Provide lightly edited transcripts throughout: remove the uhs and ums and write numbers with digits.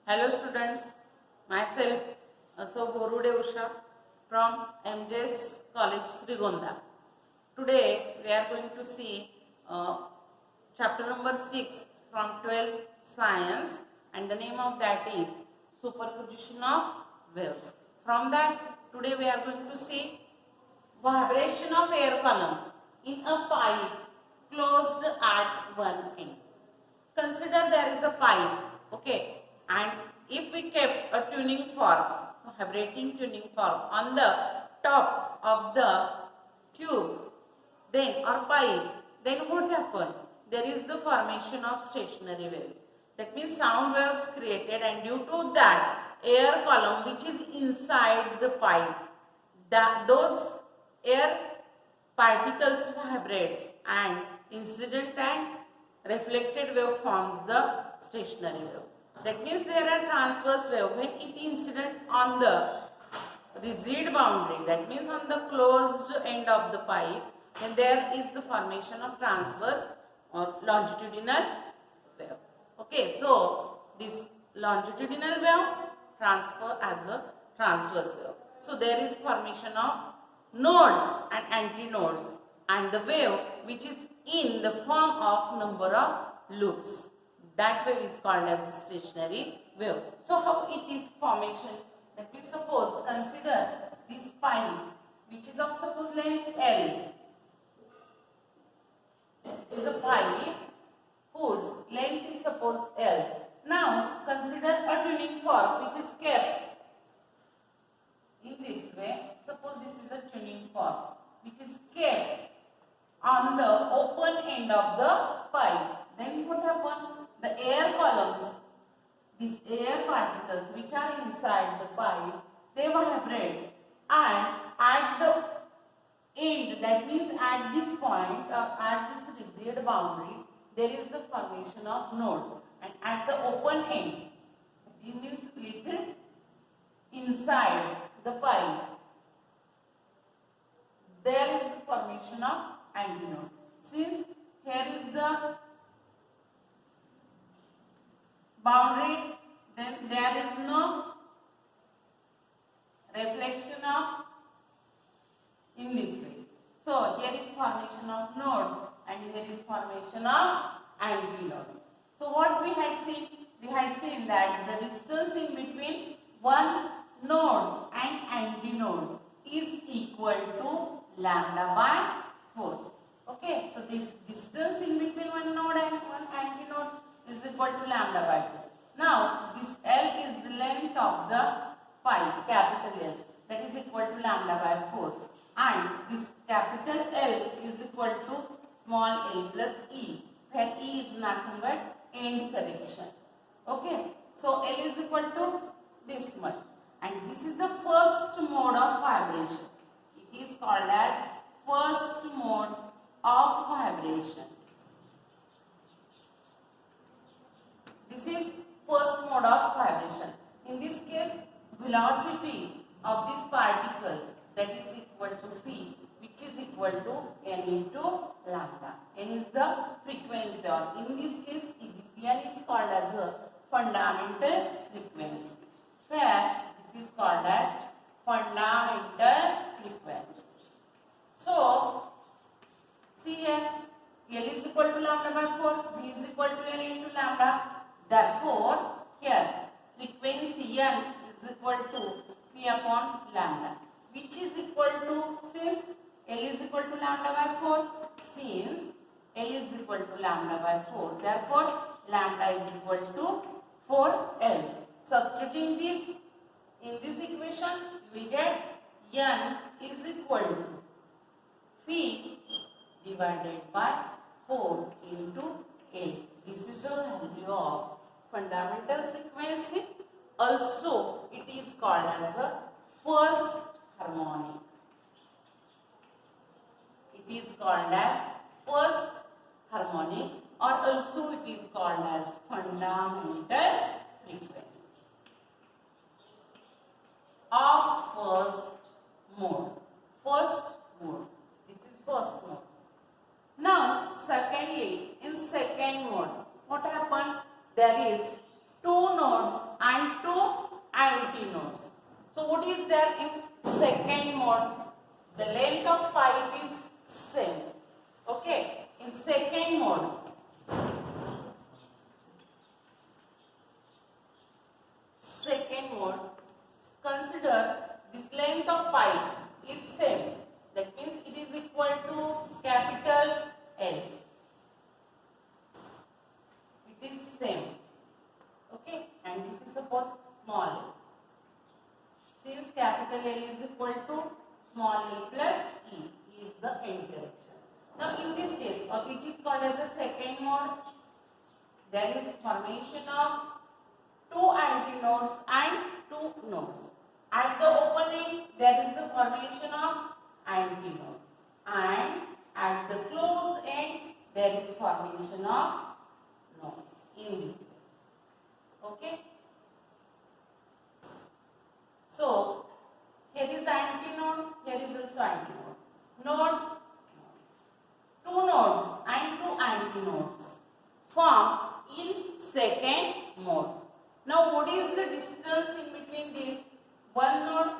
Hello students, myself Borude Usha from MJS College Srigonda. Today we are going to see chapter number 6 from 12th Science, and the name of that is Superposition of Waves. From that, today we are going to see vibration of air column in a pipe closed at one end. Consider there is a pipe, okay, and if we kept a tuning fork, vibrating tuning fork on the top of the tube, then or pipe, then what happened? There is the formation of stationary waves. That means sound waves created, and due to that air column which is inside the pipe, those air particles vibrates and incident and reflected wave forms the stationary wave. That means there are transverse wave when it incident on the rigid boundary, that means on the closed end of the pipe, then there is the formation of transverse or longitudinal wave. Okay, so this longitudinal wave transfer as a transverse wave. So there is formation of nodes and antinodes, and the wave which is in the form of number of loops. That wave is called as stationary wave. So how it is formation? Let me suppose consider this pipe which is of suppose length L. This is a pipe whose length is suppose L. Now consider a tuning fork which is kept in this way. Suppose this is a tuning fork which is kept on the open end of the pipe. Then what happens? The air columns, these air particles which are inside the pipe, they vibrate, and at the end, that means at this point or at this rigid boundary, there is the formation of node, and at the open end, it means little inside the pipe, there is the formation of antinode. Since here is the boundary, then there is no reflection of in this way. So here is formation of node and here is formation of antinode. So what we had seen? We had seen that the distance in between one node and antinode is equal to lambda by 4. Okay, so this distance in between one node and one antinode is equal to lambda by 4. Now this L is the length of the pipe, capital L, that is equal to lambda by 4, and this capital L is equal to small l plus E, where E is nothing but end correction. Okay, so L is equal to this much, and this is the first mode of vibration. It is called as first mode of vibration. This is first mode of vibration. In this case, velocity of this particle, that is equal to v, which is equal to n into lambda. N is the frequency, or in this case, this n is called as a fundamental frequency, where this is called as fundamental frequency. So see here, L is equal to lambda by 4, V is equal to n into lambda. Therefore, here frequency n is equal to P upon lambda, which is equal to, since L is equal to lambda by 4, since L is equal to lambda by 4, therefore lambda is equal to 4L. Substituting this in this equation, you will get n is equal to P divided by 4 into A. This is the value of fundamental frequency. Also, it is called as a first harmonic. It is called as first harmonic, or also it is called as fundamental frequency of first mode. First mode. This is first mode. Now, secondly, in second mode, what happened? There is two nodes and and 2 antinodes. So what is there in second mode? The length of pipe is same. Okay, in second mode, consider this length of pipe is same. That means it is equal to capital L. It is same. Okay, and this is suppose small l. Since capital L is equal to small l plus E is the end direction. Now in this case, it is called as the second mode. There is formation of 2 antinodes and 2 nodes. At the opening, there is the formation of antinode, and at the close end, there is formation of node in this way. Okay. So here is antinode, here is also antinode. Node, 2 nodes and 2 antinodes form in second mode. Now what is the distance in between these? One node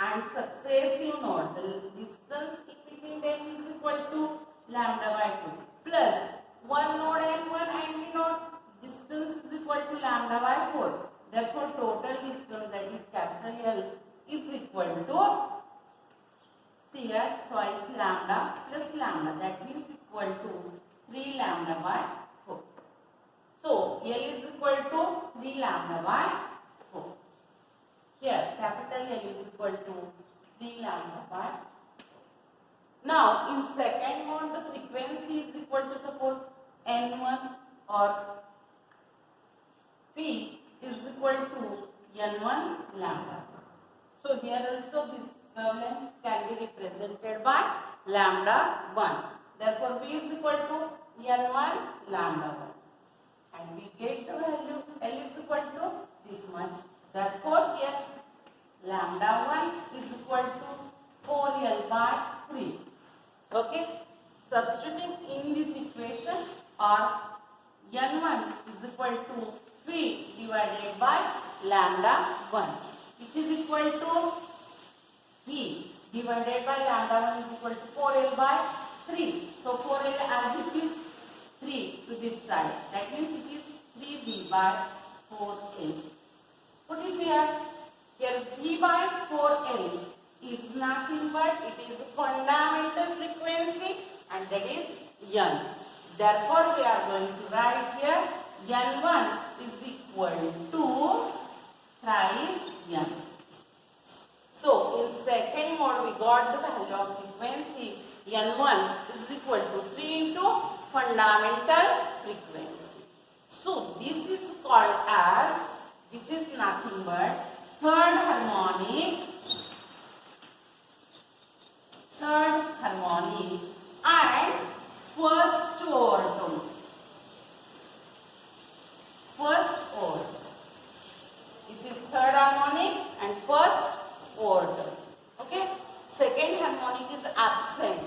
and successive node. The distance in between them is equal to lambda by 2 plus one node and one antinode. Distance is equal to lambda by 4. Therefore, total distance, that is capital L, is equal to here twice lambda plus lambda. That means equal to 3 lambda by 4. So L is equal to 3 lambda by 4. Here capital L is equal to 3 lambda by 4. Now in second mode, the frequency is equal to suppose N1 or P is equal to N1 lambda. So here also this length can be represented by lambda 1. Therefore V is equal to N1 lambda 1. And we get the value L is equal to this much. Therefore here lambda 1 is equal to 4L by 3. Okay. Substituting in this equation, or N1 is equal to 3 divided by lambda 1, which is equal to V divided by lambda 1 is equal to 4L by 3. So 4L as it is 3 to this side. That means it is 3V by 4L. What is here? Here V by 4L is nothing but it is a fundamental frequency, and that is N. Therefore, we are going to write here N1 is equal to thrice N. So, in second mode, we got the value of frequency N1 is equal to 3 into fundamental frequency. So, this is called as, this is nothing but third harmonic and first overtone. This is third harmonic and first overtone. Okay. Second harmonic is absent.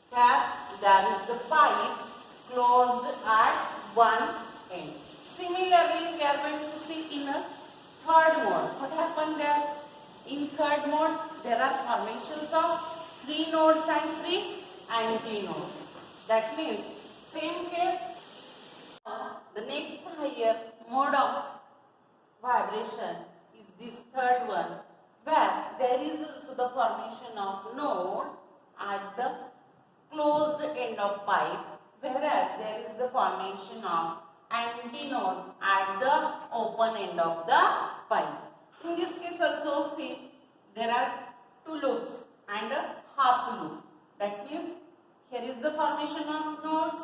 Where there is the pipe closed at one end. Similarly, we are going to see in a third mode. What happened there? In third mode, there are formations of 3 nodes and 3 antinodes. That means, same case, the next higher mode of vibration is this third one, where there is also the formation of node at the closed end of pipe, whereas there is the formation of antinode at the open end of the pipe. In this case also, see, there are 2 loops and a half loop. That means here is the formation of nodes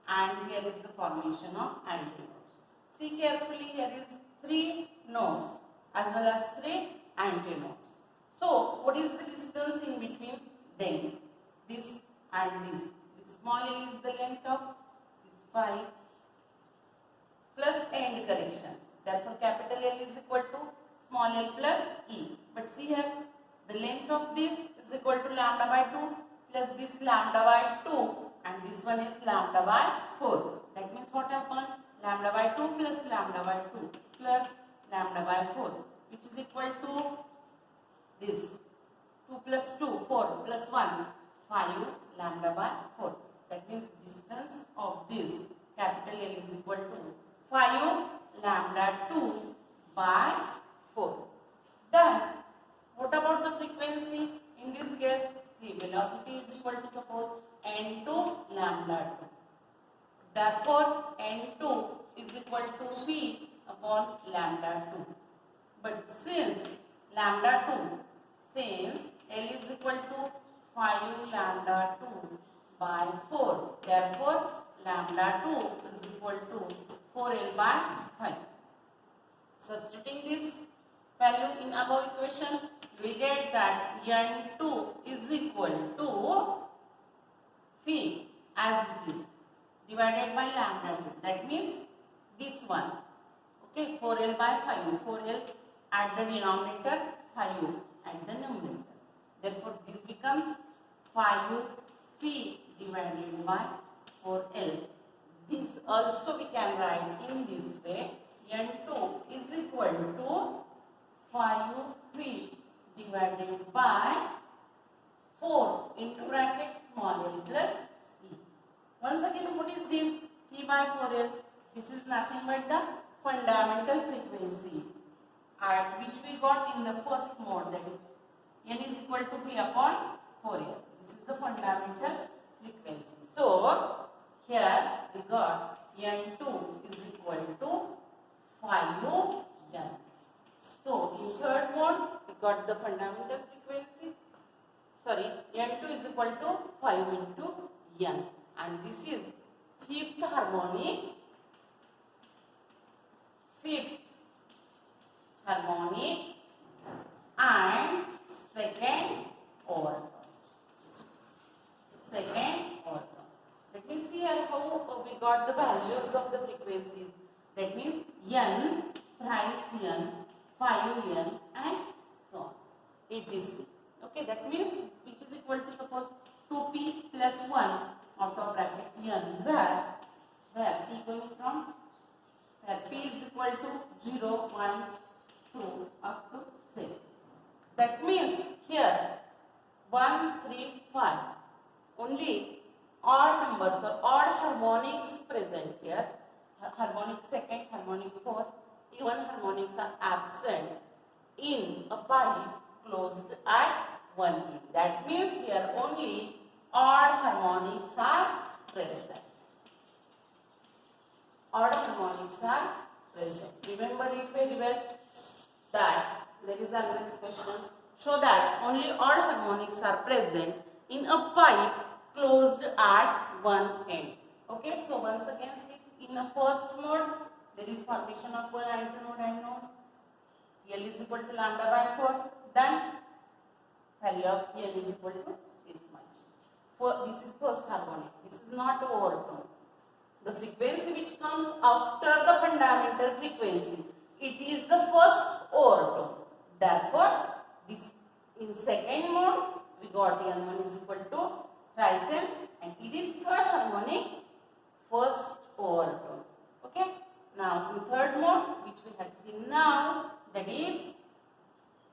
and here is the formation of antinodes. See carefully, here is 3 nodes as well as 3 antinodes. So, what is the distance in between them? This and this. This small l is the length of this pipe plus end correction. Therefore, capital L is equal to small l plus E. But see here, the length of this is equal to lambda by 2 plus this lambda by 2, and this one is lambda by 4. That means what happened? Lambda by 2 plus lambda by 2 plus lambda by 4, which is equal to this 2 plus 2, 4 plus 1, 5 lambda by 4. That means distance of this capital L is equal to 5 lambda 2 by 4. Then what about the frequency? In this case, see, velocity is equal to suppose n2 lambda 2. Therefore, n2 is equal to v upon lambda 2. But since lambda 2, since L is equal to 5 lambda 2 by 4, therefore lambda 2 is equal to 4L by 5. Substituting this value in above equation, we get that n2 is equal to v as it is divided by lambda 2. That means this one. Okay, 4L by 5. 4L at the denominator, 5 at the numerator. Therefore, this becomes 5p divided by 4L. This also we can write in this way. n2 is equal to 5p divided by 4 into bracket small l plus e. Once again, what is this? P by 4L. This is nothing but the fundamental frequency which we got in the first mode, that is n is equal to p upon 4L. This is the fundamental frequency. So here we got n2 is equal to 5n. So in third mode we got the fundamental frequency. Sorry, n2 is equal to 5 into n, and this is fifth harmonic and second order. Let me see here how we got the values of the frequencies. That means n, thrice n, 5n, and so on, etc. Okay, that means which is equal to suppose 2p plus 1 out of bracket n, where p going from, where p is equal to 0, 1, 2 up to 6. That means here 1, 3, 5. Only odd numbers or odd harmonics present here. Harmonic second, harmonic fourth, even harmonics are absent in a pipe closed at 1 beat. That means here only odd harmonics are present. Odd harmonics are present. Remember it very well that there is always question. Show that only odd harmonics are present in a pipe closed at one end. Okay, so once again see, in the first mode there is formation of one anternode and node. L is equal to lambda by 4. Then value of L is equal to this much. This is first harmonic. This is not overtone. The frequency which comes after the fundamental frequency, it is the first overtone. Therefore, this in second mode we got N1 is equal to thrice n, and it is third harmonic, first overtone. Okay. Now in third mode, which we have seen now, that is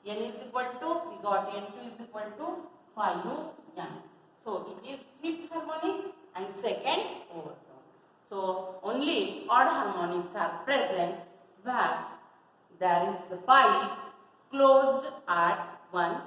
n is equal to, we got n2 is equal to 5n. So it is fifth harmonic and second overtone. So only odd harmonics are present where there is the pipe closed at one